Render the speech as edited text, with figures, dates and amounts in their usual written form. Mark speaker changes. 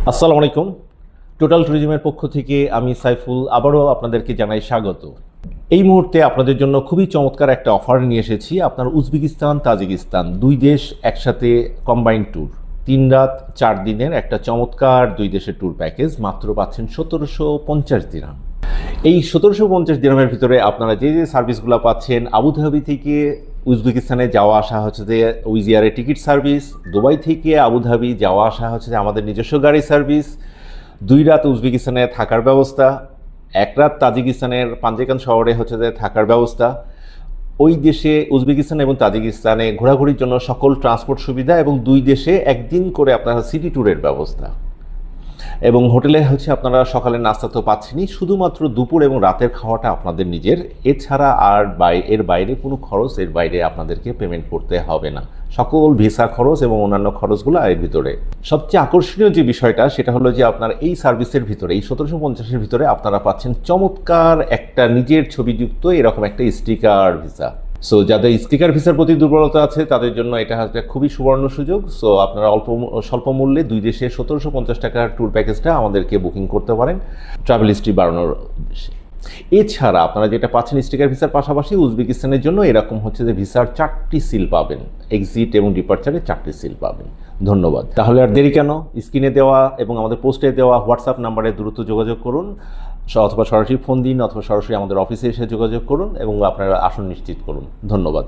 Speaker 1: আসসালামু আলাইকুম। টোটাল ট্যুরিজমের পক্ষ থেকে আমি সাইফুল আবারও আপনাদেরকে জানাই স্বাগত। এই মুহূর্তে আপনাদের জন্য খুবই চমৎকার একটা অফার নিয়ে এসেছি। আপনার উজবেকিস্তান তাজিকিস্তান দুই দেশ একসাথে কম্বাইন্ড ট্যুর, 3 রাত 4 দিনের একটা চমৎকার দুই দেশের ট্যুর প্যাকেজ মাত্র পাচ্ছেন 1750 দিরহাম। এই 1750 দিরহামের ভিতরে আপনারা যে যে সার্ভিসগুলো পাচ্ছেন, আবুধাবি থেকে উজবেকিস্তানে যাওয়া আসা হচ্ছে যে উইজ এয়ারের টিকিট সার্ভিস, দুবাই থেকে আবুধাবি যাওয়া আসা হচ্ছে যে আমাদের নিজস্ব গাড়ি সার্ভিস, 2 রাত উজবেকিস্তানে থাকার ব্যবস্থা, 1 রাত তাজিকিস্তানের পাঞ্জেকান শহরে হচ্ছে যে থাকার ব্যবস্থা, ওই দেশে উজবেকিস্তান এবং তাজিকিস্তানে ঘোরাঘুরির জন্য সকল ট্রান্সপোর্ট সুবিধা এবং 2 দেশে একদিন করে আপনারা সিটি ট্যুরের ব্যবস্থা এবং হোটেলে হচ্ছে আপনারা সকালের নাস্তা তো পাচ্ছেনই, শুধুমাত্র দুপুর এবং রাতের খাওয়াটা আপনাদের নিজের। এছাড়া আর এর বাইরে কোনো খরচ এর বাইরে আপনাদেরকে পেমেন্ট করতে হবে না। সকল ভিসা খরচ এবং অন্যান্য খরচগুলো এর ভিতরে। সবচেয়ে আকর্ষণীয় যে বিষয়টা সেটা হলো যে আপনার এই সার্ভিসের ভিতরে, এই 1750-এর ভিতরে আপনারা পাচ্ছেন চমৎকার একটা নিজের ছবিযুক্ত এরকম একটা স্টিকার ভিসা। সো যাদের স্টিকার ভিসার প্রতি দুর্বলতা আছে তাদের জন্য এটা একটা খুবই সুবর্ণ সুযোগ। সো আপনারা স্বল্প মূল্যে 2 দেশে 1750 টাকার ট্যুর প্যাকেজটা আমাদেরকে বুকিং করতে পারেন ট্রাভেল হিস্ট্রি বাড়ানোর উদ্দেশ্যে। এছাড়া আপনারা যেটা পাচ্ছেন স্টিকার ভিসার পাশাপাশি উজবেকিস্তানের জন্য এরকম হচ্ছে যে ভিসার 4টি সিল পাবেন, এক্সিট এবং ডিপার্চারে 4টি সিল পাবেন। ধন্যবাদ। তাহলে আর দেরি কেন, স্ক্রিনে দেওয়া এবং আমাদের পোস্টে দেওয়া হোয়াটসঅ্যাপ নাম্বারে দ্রুত যোগাযোগ করুন, অথবা সরাসরি ফোন দিন, অথবা সরাসরি আমাদের অফিসে এসে যোগাযোগ করুন এবং আপনারা আসন নিশ্চিত করুন। ধন্যবাদ।